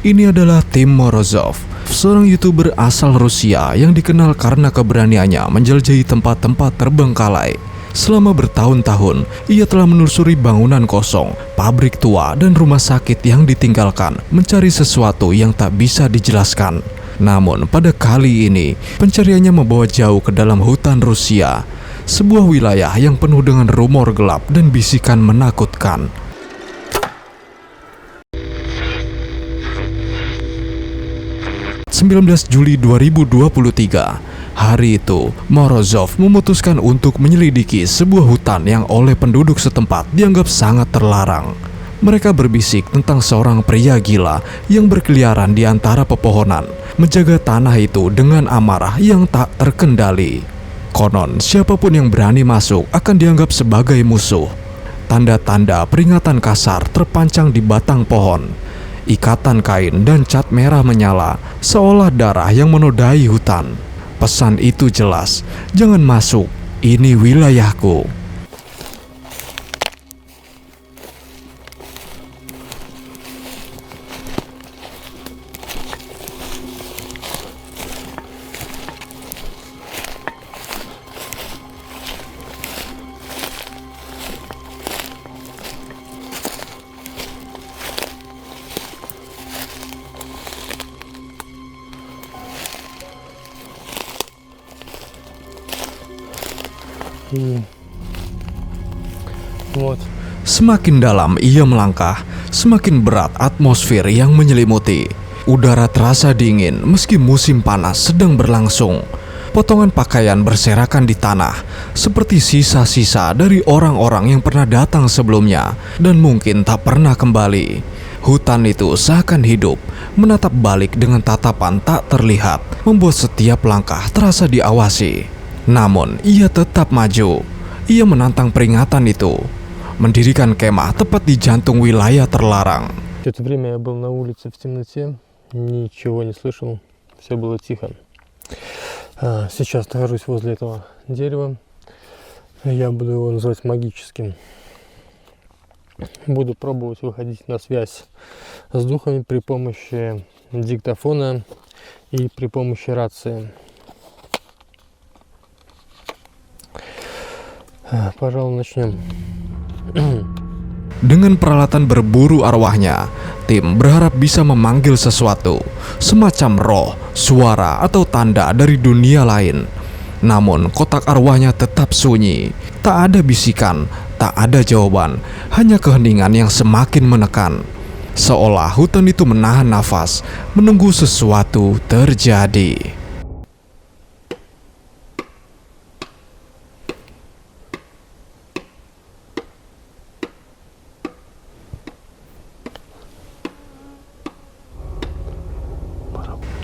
Ini adalah Tim Morozov, seorang YouTuber asal Rusia yang dikenal karena keberaniannya menjelajahi tempat-tempat terbengkalai. Selama bertahun-tahun, ia telah menelusuri bangunan kosong, pabrik tua, dan rumah sakit yang ditinggalkan, mencari sesuatu yang tak bisa dijelaskan. Namun pada kali ini, pencariannya membawa jauh ke dalam hutan Rusia, sebuah wilayah yang penuh dengan rumor gelap dan bisikan menakutkan. 19 Juli 2023, hari itu Morozov memutuskan untuk menyelidiki sebuah hutan yang oleh penduduk setempat dianggap sangat terlarang. Mereka berbisik tentang seorang pria gila yang berkeliaran di antara pepohonan, menjaga tanah itu dengan amarah yang tak terkendali. Konon, siapapun yang berani masuk akan dianggap sebagai musuh. Tanda-tanda peringatan kasar terpancang di batang pohon. Ikatan kain dan cat merah menyala, seolah darah yang menodai hutan. Pesan itu jelas, jangan masuk, ini wilayahku. Semakin dalam ia melangkah, semakin berat atmosfer yang menyelimuti. Udara terasa dingin meski musim panas sedang berlangsung. Potongan pakaian berserakan di tanah, seperti sisa-sisa dari orang-orang yang pernah datang sebelumnya dan mungkin tak pernah kembali. Hutan itu seakan hidup, menatap balik dengan tatapan tak terlihat, membuat setiap langkah terasa diawasi. Namun, ia tetap maju. Ia menantang peringatan itu, mendirikan kemah tepat di jantung wilayah terlarang. Все это время я был на улице в темноте, ничего не слышал, все было тихо. Сейчас нахожусь возле этого дерева, я буду его называть магическим. Буду пробовать выходить на связь с духами при помощи диктофона и при помощи рации. Пожалуй, начнем. Dengan peralatan berburu arwahnya, Tim berharap bisa memanggil sesuatu, semacam roh, suara, atau tanda dari dunia lain. Namun kotak arwahnya tetap sunyi, tak ada bisikan, tak ada jawaban, hanya keheningan yang semakin menekan. Seolah hutan itu menahan nafas, menunggu sesuatu terjadi.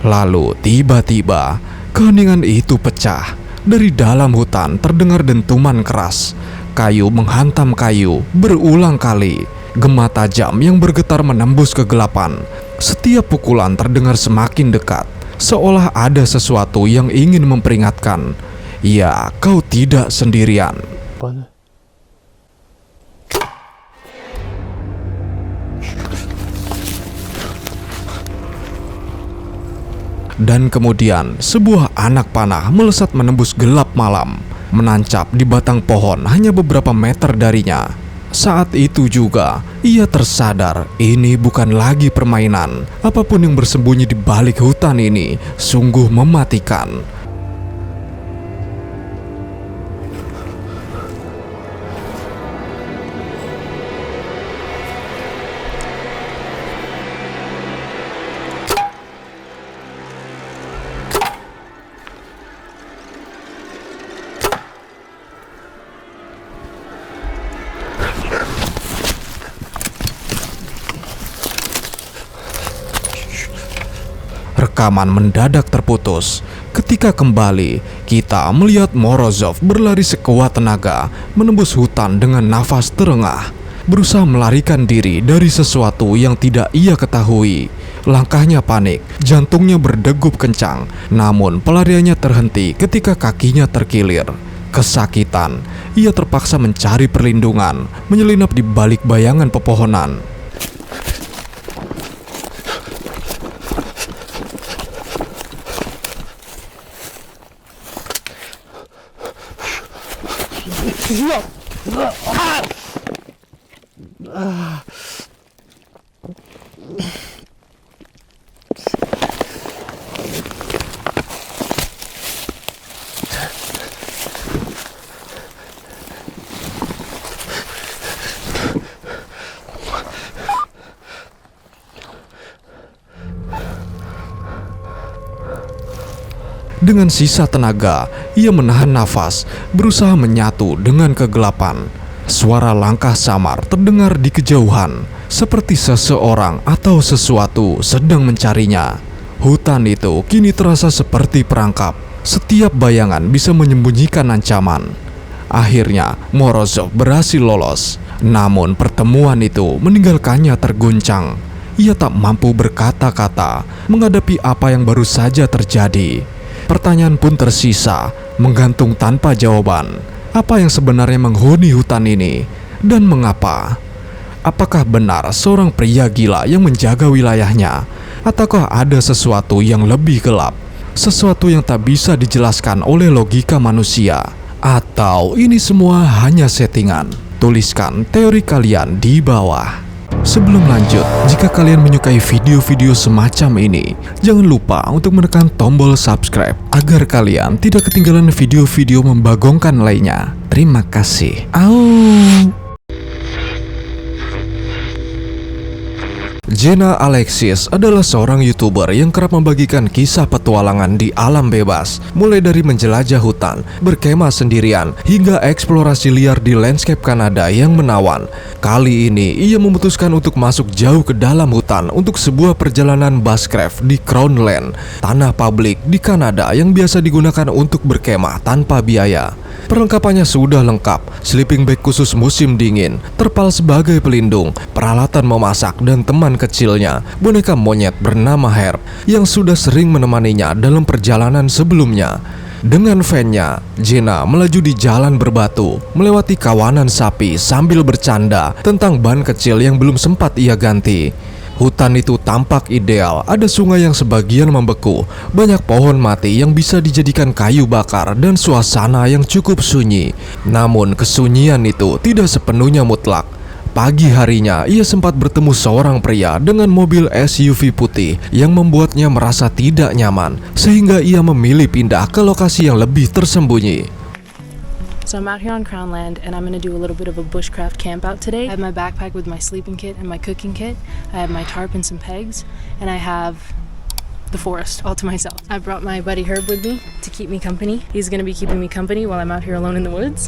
Lalu tiba-tiba keheningan itu pecah. Dari dalam hutan terdengar dentuman keras. Kayu menghantam kayu berulang kali. Gema tajam yang bergetar menembus kegelapan. Setiap pukulan terdengar semakin dekat, seolah ada sesuatu yang ingin memperingatkan. Ya, kau tidak sendirian. Dan kemudian sebuah anak panah melesat menembus gelap malam, menancap di batang pohon hanya beberapa meter darinya. Saat itu juga ia tersadar ini bukan lagi permainan. Apapun yang bersembunyi di balik hutan ini sungguh mematikan. Rekaman mendadak terputus. Ketika kembali, kita melihat Morozov berlari sekuat tenaga, menembus hutan dengan nafas terengah, berusaha melarikan diri dari sesuatu yang tidak ia ketahui. Langkahnya panik, jantungnya berdegup kencang, namun pelariannya terhenti ketika kakinya terkilir. Kesakitan, ia terpaksa mencari perlindungan, menyelinap di balik bayangan pepohonan. Dengan sisa tenaga, ia menahan nafas, berusaha menyatu dengan kegelapan. Suara langkah samar terdengar di kejauhan, seperti seseorang atau sesuatu sedang mencarinya. Hutan itu kini terasa seperti perangkap. Setiap bayangan bisa menyembunyikan ancaman. Akhirnya, Morozov berhasil lolos. Namun pertemuan itu meninggalkannya terguncang. Ia tak mampu berkata-kata menghadapi apa yang baru saja terjadi. Pertanyaan pun tersisa, menggantung tanpa jawaban. Apa yang sebenarnya menghuni hutan ini, dan mengapa? Apakah benar seorang pria gila yang menjaga wilayahnya? Ataukah ada sesuatu yang lebih gelap? Sesuatu yang tak bisa dijelaskan oleh logika manusia? Atau ini semua hanya settingan? Tuliskan teori kalian di bawah. Sebelum lanjut, jika kalian menyukai video-video semacam ini, jangan lupa untuk menekan tombol subscribe agar kalian tidak ketinggalan video-video membagongkan lainnya. Terima kasih. Jenna Alexis adalah seorang YouTuber yang kerap membagikan kisah petualangan di alam bebas, mulai dari menjelajah hutan, berkemah sendirian, hingga eksplorasi liar di landscape Kanada yang menawan. Kali ini, ia memutuskan untuk masuk jauh ke dalam hutan untuk sebuah perjalanan bushcraft di Crown Land, tanah publik di Kanada yang biasa digunakan untuk berkemah tanpa biaya. Perlengkapannya sudah lengkap, sleeping bag khusus musim dingin, terpal sebagai pelindung, peralatan memasak, dan teman kecilnya, boneka monyet bernama Herb, yang sudah sering menemaninya dalam perjalanan sebelumnya. Dengan van-nya, Jenna melaju di jalan berbatu, melewati kawanan sapi sambil bercanda tentang ban kecil yang belum sempat ia ganti. Hutan itu tampak ideal, ada sungai yang sebagian membeku, banyak pohon mati yang bisa dijadikan kayu bakar, dan suasana yang cukup sunyi. Namun kesunyian itu tidak sepenuhnya mutlak. Pagi harinya, ia sempat bertemu seorang pria dengan mobil SUV putih yang membuatnya merasa tidak nyaman, sehingga ia memilih pindah ke lokasi yang lebih tersembunyi. So I'm out here on Crown Land and I'm going to do a little bit of a bushcraft camp out today. I have my backpack with my sleeping kit and my cooking kit. I have my tarp and some pegs, and I have the forest all to myself. I brought my buddy Herb with me to keep me company. He's going to be keeping me company while I'm out here alone in the woods.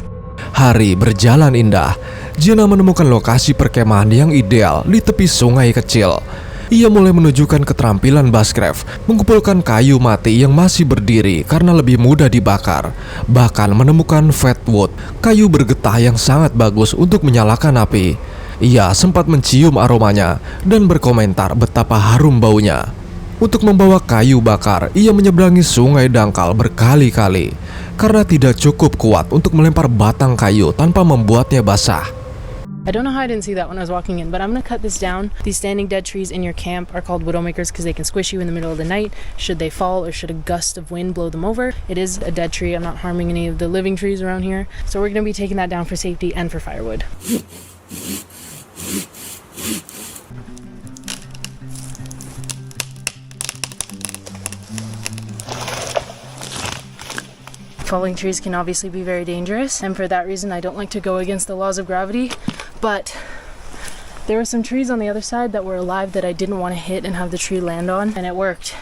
Hari berjalan indah. Jenna menemukan lokasi perkemahan yang ideal di tepi sungai kecil. Ia mulai menunjukkan keterampilan bushcraft, mengumpulkan kayu mati yang masih berdiri karena lebih mudah dibakar. Bahkan menemukan fat wood, kayu bergetah yang sangat bagus untuk menyalakan api. Ia sempat mencium aromanya dan berkomentar betapa harum baunya. Untuk membawa kayu bakar, ia menyeberangi sungai dangkal berkali-kali karena tidak cukup kuat untuk melempar batang kayu tanpa membuatnya basah. I don't know how I didn't see that when I was walking in, but I'm going to cut this down. These standing dead trees in your camp are called widowmakers because they can squish you in the middle of the night should they fall or should a gust of wind blow them over. It is a dead tree. I'm not harming any of the living trees around here. So we're going to be taking that down for safety and for firewood. Falling trees can obviously be very dangerous, and for that reason I don't like to go against the laws of gravity, but there were some trees on the other side that were alive that I didn't want to hit and have the tree land on, and it worked.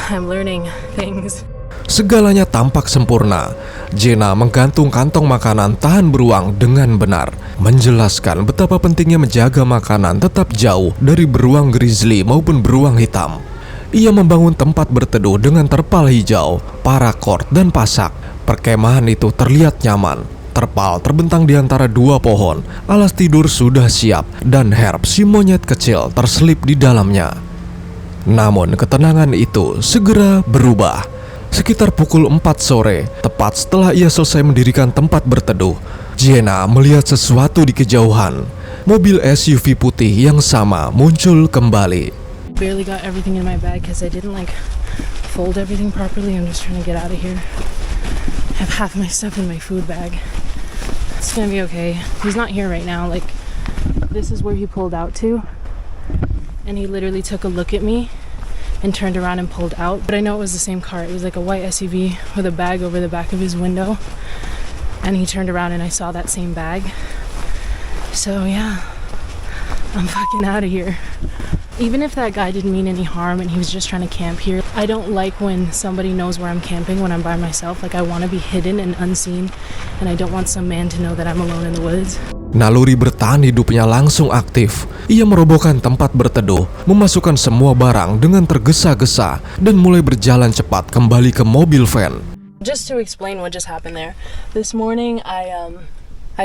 I'm learning things. Segalanya tampak sempurna. Jenna menggantung kantong makanan tahan beruang dengan benar, menjelaskan betapa pentingnya menjaga makanan tetap jauh dari beruang grizzly maupun beruang hitam. Ia membangun tempat berteduh dengan terpal hijau, paracord, dan pasak. Perkemahan itu terlihat nyaman. Terpal terbentang di antara dua pohon, alas tidur sudah siap, dan Herb, si monyet kecil, terselip di dalamnya. Namun ketenangan itu segera berubah. Sekitar pukul 4 sore, tepat setelah ia selesai mendirikan tempat berteduh, Jenna melihat sesuatu di kejauhan. Mobil SUV putih yang sama muncul kembali. Barely got everything in my bag because I didn't fold everything properly. I'm just trying to get out of here. I have half my stuff in my food bag. It's gonna be okay. He's not here right now. Like, this is where he pulled out to, and he literally took a look at me and turned around and pulled out. But I know it was the same car. It was like a white SUV with a bag over the back of his window, and he turned around and I saw that same bag. So yeah, I'm fucking out of here. Even if that guy didn't mean any harm and he was just trying to camp here, I don't like when somebody knows where I'm camping when I'm by myself. Like, I want to be hidden and unseen, and I don't want some man to know that I'm alone in the woods. Naluri bertahan hidupnya langsung aktif. Ia merobohkan tempat berteduh, memasukkan semua barang dengan tergesa-gesa, dan mulai berjalan cepat kembali ke mobil van. Just to explain what just happened there. This morning I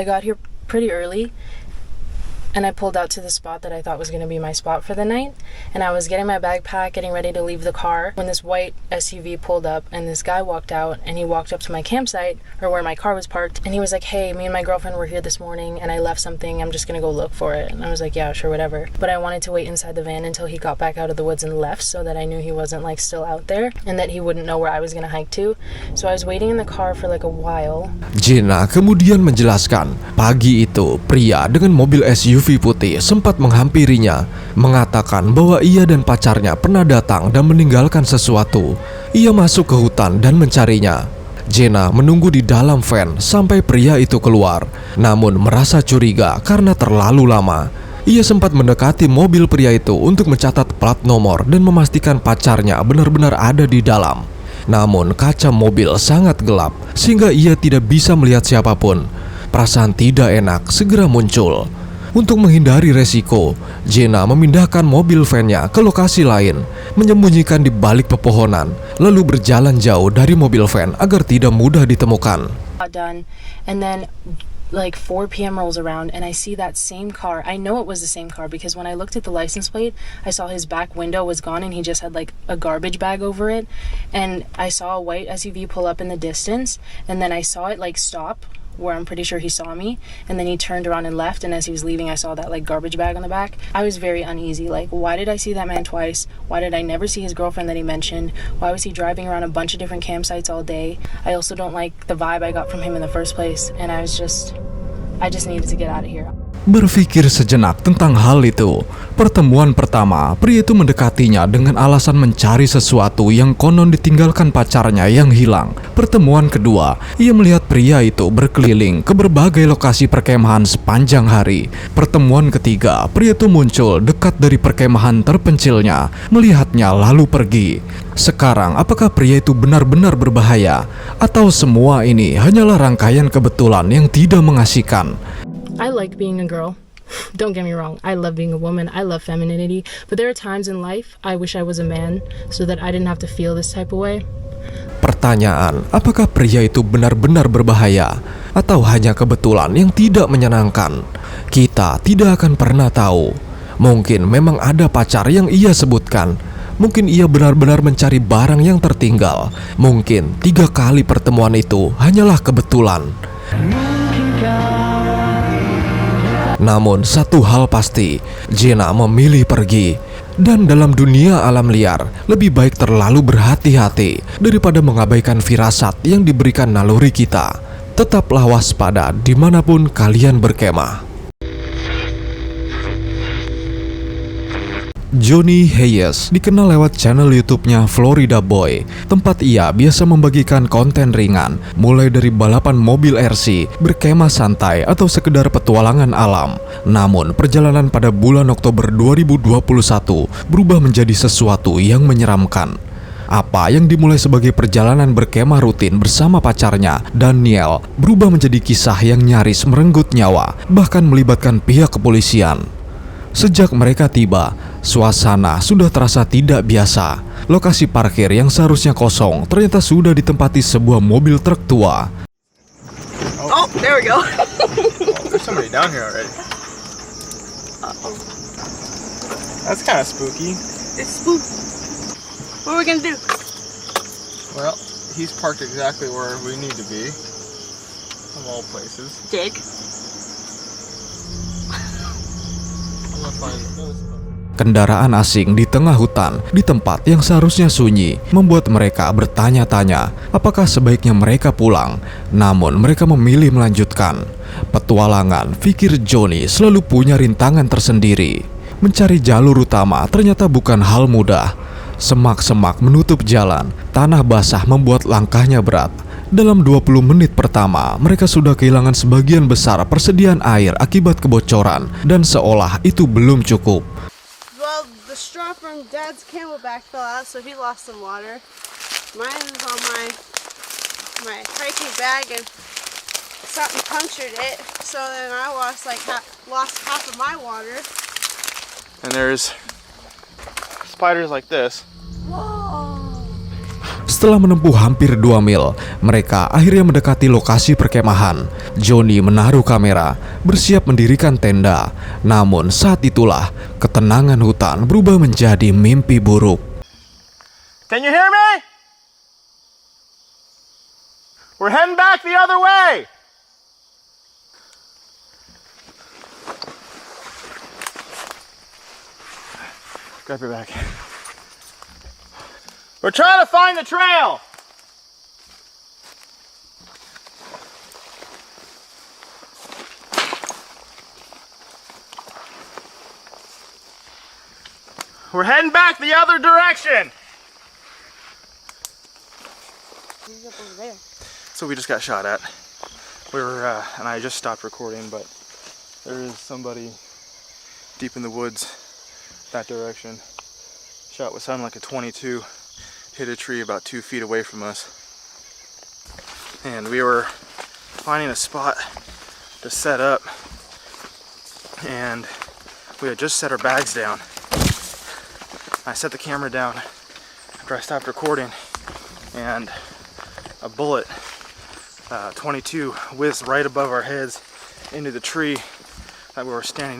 got here pretty early, and I pulled out to the spot that I thought was going to be my spot for the night, and I was getting my backpack, getting ready to leave the car, when this white SUV pulled up and this guy walked out, and he walked up to my campsite, or where my car was parked, and he was like, "Hey, me and my girlfriend were here this morning and I left something, I'm just going to go look for it." And I was like, "Yeah, sure, whatever." But I wanted to wait inside the van until he got back out of the woods and left, so that I knew he wasn't like still out there and that he wouldn't know where I was going to hike to. So I was waiting in the car for like a while. Jenna kemudian menjelaskan, pagi itu pria dengan mobil SUV putih sempat menghampirinya, mengatakan bahwa ia dan pacarnya pernah datang dan meninggalkan sesuatu. Ia masuk ke hutan dan mencarinya. Jenna menunggu di dalam van sampai pria itu keluar, namun merasa curiga karena terlalu lama. Ia sempat mendekati mobil pria itu untuk mencatat plat nomor dan memastikan pacarnya benar-benar ada di dalam. Namun kaca mobil sangat gelap sehingga ia tidak bisa melihat siapapun. Perasaan tidak enak segera muncul. Untuk menghindari resiko, Jenna memindahkan mobil van-nya ke lokasi lain, menyembunyikan di balik pepohonan, lalu berjalan jauh dari mobil van agar tidak mudah ditemukan. Done, and then like 4 p.m. rolls around and I see that same car. I know it was the same car because when I looked at the license plate, I saw his back window was gone and he just had like a garbage bag over it. And I saw a white SUV pull up in the distance, and then I saw it like stop where I'm pretty sure he saw me, and then he turned around and left, and as he was leaving I saw that like garbage bag on the back. I was very uneasy, like, why did I see that man twice? Why did I never see his girlfriend that he mentioned? Why was he driving around a bunch of different campsites all day? I also don't like the vibe I got from him in the first place, and I just needed to get out of here. Berpikir sejenak tentang hal itu. Pertemuan pertama, pria itu mendekatinya dengan alasan mencari sesuatu yang konon ditinggalkan pacarnya yang hilang. Pertemuan kedua, ia melihat pria itu berkeliling ke berbagai lokasi perkemahan sepanjang hari. Pertemuan ketiga, pria itu muncul dekat dari perkemahan terpencilnya, melihatnya lalu pergi. Sekarang, apakah pria itu benar-benar berbahaya? Atau semua ini hanyalah rangkaian kebetulan yang tidak mengasihkan? I like being a girl. Don't get me wrong, I love being a woman, I love femininity, but there are times in life I wish I was a man so that I didn't have to feel this type of way. Pertanyaan, apakah pria itu benar-benar berbahaya atau hanya kebetulan yang tidak menyenangkan? Kita tidak akan pernah tahu. Mungkin memang ada pacar yang ia sebutkan. Mungkin ia benar-benar mencari barang yang tertinggal. Mungkin 3 kali pertemuan itu hanyalah kebetulan. Namun satu hal pasti, Jenna memilih pergi. Dan dalam dunia alam liar, lebih baik terlalu berhati-hati daripada mengabaikan firasat yang diberikan naluri kita. Tetaplah waspada dimanapun kalian berkemah. Johnny Hayes dikenal lewat channel YouTube-nya Florida Boy, tempat ia biasa membagikan konten ringan, mulai dari balapan mobil RC, berkemah santai, atau sekedar petualangan alam. Namun, perjalanan pada bulan Oktober 2021 berubah menjadi sesuatu yang menyeramkan. Apa yang dimulai sebagai perjalanan berkemah rutin bersama pacarnya, Daniel, berubah menjadi kisah yang nyaris merenggut nyawa, bahkan melibatkan pihak kepolisian. Sejak mereka tiba, suasana sudah terasa tidak biasa. Lokasi parkir yang seharusnya kosong ternyata sudah ditempati sebuah mobil truk tua. Oh, there we go. There's somebody down here already. Uh-oh. That's kind of spooky. It's spooky. What are we gonna do? Well, he's parked exactly where we need to be. Of all places. Dig. I'm gonna find. Kendaraan asing di tengah hutan, di tempat yang seharusnya sunyi, membuat mereka bertanya-tanya apakah sebaiknya mereka pulang. Namun mereka memilih melanjutkan. Petualangan, pikir Johnny, selalu punya rintangan tersendiri. Mencari jalur utama ternyata bukan hal mudah. Semak-semak menutup jalan, tanah basah membuat langkahnya berat. Dalam 20 menit pertama, mereka sudah kehilangan sebagian besar persediaan air akibat kebocoran, dan seolah itu belum cukup. Well, the straw from Dad's camelback fell out, so he lost some water. Mine is on my hiking bag, and something punctured it. So then I lost lost half of my water. And there's spiders like this. Setelah menempuh hampir 2 mil, mereka akhirnya mendekati lokasi perkemahan. Johnny menaruh kamera, bersiap mendirikan tenda. Namun saat itulah, ketenangan hutan berubah menjadi mimpi buruk. Can you hear me? We're heading back the other way. Grab your bag. We're trying to find the trail. We're heading back the other direction. He's up over there. So we just got shot at. We were, and I just stopped recording, but there is somebody deep in the woods that direction. Shot what sounded like a 22. Hit a tree about 2 feet away from us. And we were finding a spot to set up. And we had just set our bags down. I set the camera down after I stopped recording, and a bullet, 22, whizzed right above our heads into the tree that we were standing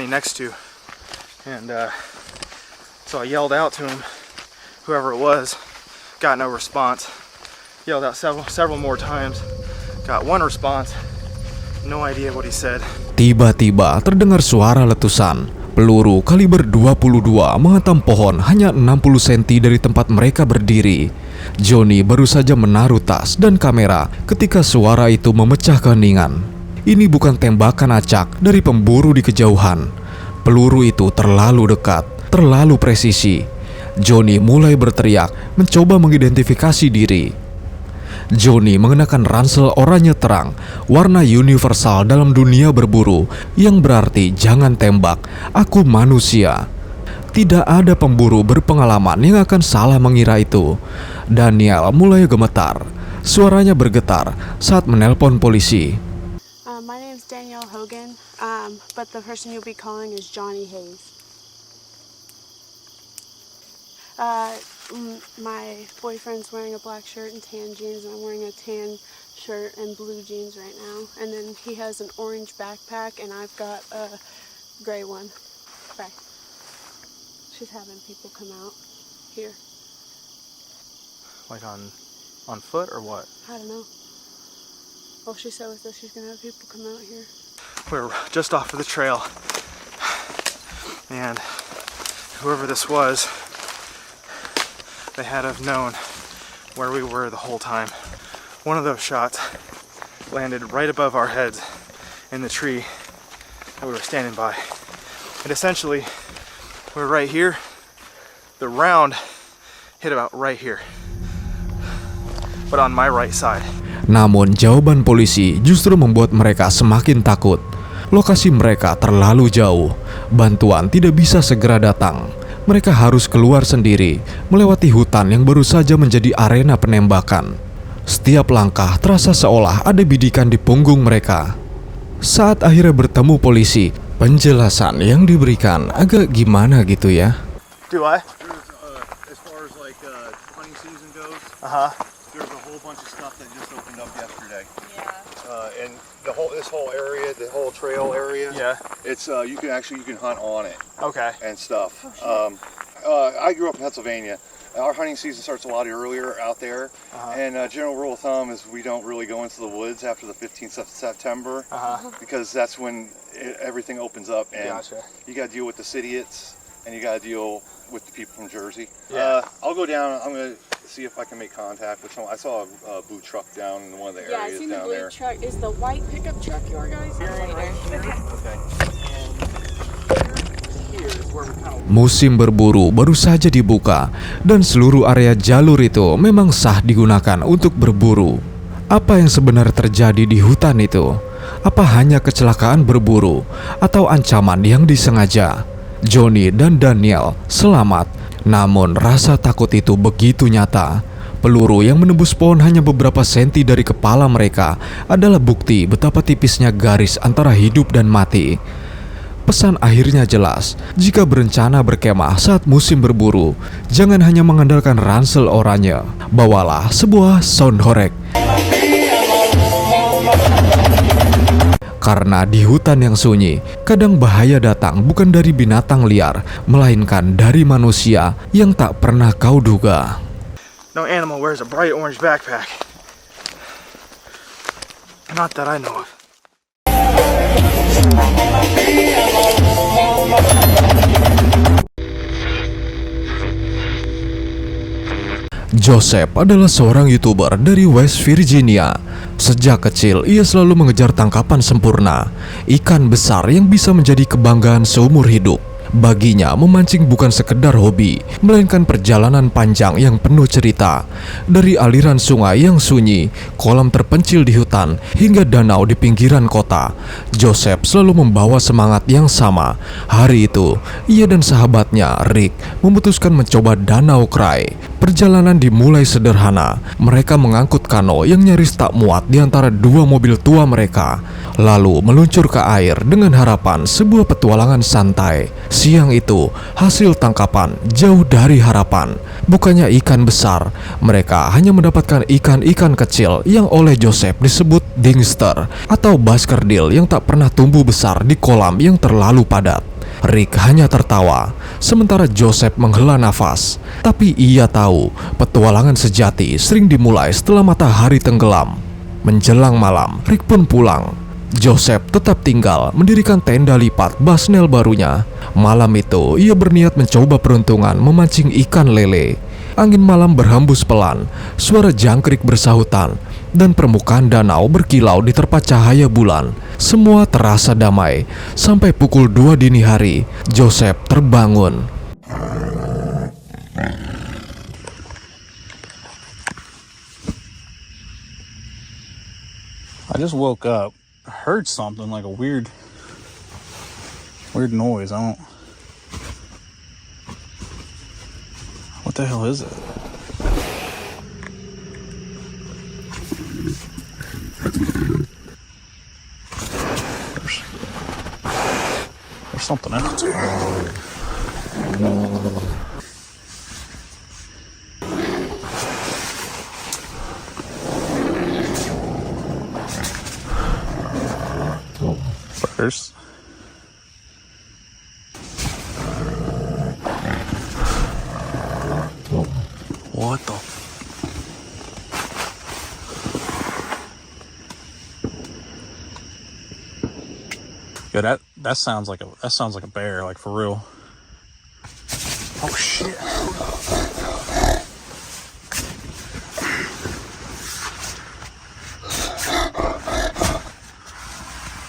next to. And so I yelled out to him, whoever it was, got no response. Yelled out several more times, got one response, no idea what he said. Tiba-tiba terdengar suara letusan. Peluru kaliber 22 menghantam pohon hanya 60 cm dari tempat mereka berdiri. Johnny baru saja menaruh tas dan kamera ketika suara itu memecah keheningan. Ini bukan tembakan acak dari pemburu di kejauhan. Peluru itu terlalu dekat, terlalu presisi. Johnny mulai berteriak, mencoba mengidentifikasi diri. Johnny mengenakan ransel oranye terang, warna universal dalam dunia berburu, yang berarti jangan tembak, aku manusia. Tidak ada pemburu berpengalaman yang akan salah mengira itu. Daniel mulai gemetar, suaranya bergetar saat menelpon polisi. My name's Danielle Hogan, but the person you'll be calling is Johnny Hayes. My boyfriend's wearing a black shirt and tan jeans, and I'm wearing a tan shirt and blue jeans right now. And then he has an orange backpack, and I've got a gray one. Bye. She's having people come out here. Like on foot or what? I don't know. Well, she said with us she's gonna have people come out here. We're just off of the trail, and whoever this was, they had to have known where we were the whole time. One of those shots landed right above our heads in the tree that we were standing by. And essentially, we're right here. The round hit about right here, but on my right side. Namun jawaban polisi justru membuat mereka semakin takut. Lokasi mereka terlalu jauh, bantuan tidak bisa segera datang. Mereka harus keluar sendiri, melewati hutan yang baru saja menjadi arena penembakan. Setiap langkah terasa seolah ada bidikan di punggung mereka. Saat akhirnya bertemu polisi, penjelasan yang diberikan agak gimana gitu ya. Do I? As far as like hunting season goes, There's a whole bunch of stuff that just opened up yesterday. Yeah. And this whole area, the whole trail area, Yeah. it's you can hunt on it Okay. and stuff. I grew up in Pennsylvania. our hunting season starts a lot earlier out there, and general rule of thumb is we don't really go into the woods after the 15th of September because that's when everything opens up, and you got to deal with the idiots, and you got to deal with the people from Jersey. I'll go down. I'm gonna see if I can make contact with someone. I saw a blue truck down in one of the areas I seen the down blue there. truck. Is the white pickup truck your guys? Musim berburu baru saja dibuka dan seluruh area jalur itu memang sah digunakan untuk berburu. Apa yang sebenarnya terjadi di hutan itu? Apa hanya kecelakaan berburu atau ancaman yang disengaja? Johnny dan Daniel selamat, namun rasa takut itu begitu nyata. Peluru yang menembus pohon hanya beberapa senti dari kepala mereka adalah bukti betapa tipisnya garis antara hidup dan mati. Pesan akhirnya jelas, jika berencana berkemah saat musim berburu, jangan hanya mengandalkan ransel oranye, bawalah sebuah sound horeg. Karena di hutan yang sunyi, kadang bahaya datang bukan dari binatang liar, melainkan dari manusia yang tak pernah kau duga. No animal wears a bright orange backpack. Not that I know of. Joseph adalah seorang YouTuber dari West Virginia. Sejak kecil, ia selalu mengejar tangkapan sempurna, ikan besar yang bisa menjadi kebanggaan seumur hidup. Baginya, memancing bukan sekedar hobi, melainkan perjalanan panjang yang penuh cerita. Dari aliran sungai yang sunyi, kolam terpencil di hutan, hingga danau di pinggiran kota, Joseph selalu membawa semangat yang sama. Hari itu, ia dan sahabatnya, Rick, memutuskan mencoba Danau Krai. Perjalanan dimulai sederhana. Mereka mengangkut kano yang nyaris tak muat di antara dua mobil tua mereka, lalu meluncur ke air dengan harapan sebuah petualangan santai. Siang itu, hasil tangkapan jauh dari harapan. Bukannya ikan besar, mereka hanya mendapatkan ikan-ikan kecil yang oleh Joseph disebut dingster atau baskerdil yang tak pernah tumbuh besar di kolam yang terlalu padat. Rick hanya tertawa, sementara Joseph menghela nafas. Tapi ia tahu, petualangan sejati sering dimulai setelah matahari tenggelam. Menjelang malam, Rick pun pulang. Joseph tetap tinggal mendirikan tenda lipat Basnel barunya. Malam itu, ia berniat mencoba peruntungan memancing ikan lele. Angin malam berhembus pelan, suara jangkrik bersahutan, dan permukaan danau berkilau diterpa cahaya bulan. Semua terasa damai. Sampai pukul 2 dini hari, Joseph terbangun. I just woke up. I heard something like a weird noise. What the hell is it? There's something else. First. What the? Yeah, that sounds like a bear, like for real. Oh shit.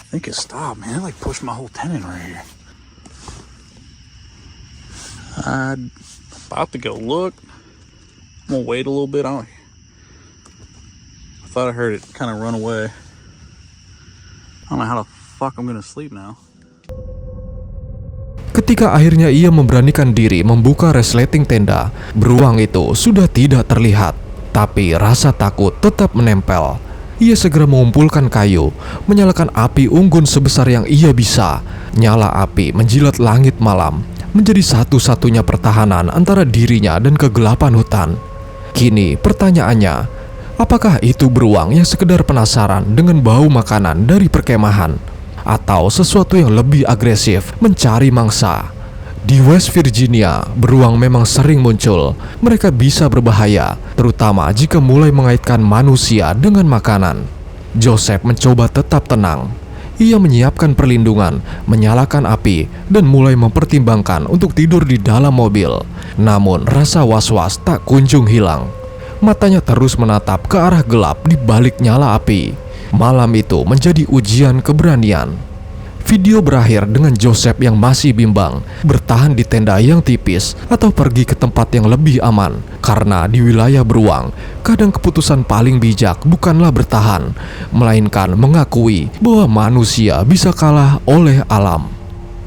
I think it stopped, man. It like pushed my whole tendon right here. I'm about to go look. I'm gonna wait a little bit. I thought I heard it kind of run away. I don't know how the fuck I'm gonna sleep now. Ketika akhirnya ia memberanikan diri membuka resleting tenda, beruang itu sudah tidak terlihat. Tapi rasa takut tetap menempel. Ia segera mengumpulkan kayu, menyalakan api unggun sebesar yang ia bisa. Nyala api menjilat langit malam, menjadi satu-satunya pertahanan antara dirinya dan kegelapan hutan. Kini pertanyaannya, apakah itu beruang yang sekedar penasaran dengan bau makanan dari perkemahan? Atau sesuatu yang lebih agresif mencari mangsa? Di West Virginia, beruang memang sering muncul. Mereka bisa berbahaya, terutama jika mulai mengaitkan manusia dengan makanan. Joseph mencoba tetap tenang. Ia menyiapkan perlindungan, menyalakan api, dan mulai mempertimbangkan untuk tidur di dalam mobil. Namun, rasa was-was tak kunjung hilang. Matanya terus menatap ke arah gelap di balik nyala api. Malam itu menjadi ujian keberanian. Video berakhir dengan Joseph yang masih bimbang, bertahan di tenda yang tipis atau pergi ke tempat yang lebih aman. Karena di wilayah beruang, kadang keputusan paling bijak bukanlah bertahan, melainkan mengakui bahwa manusia bisa kalah oleh alam.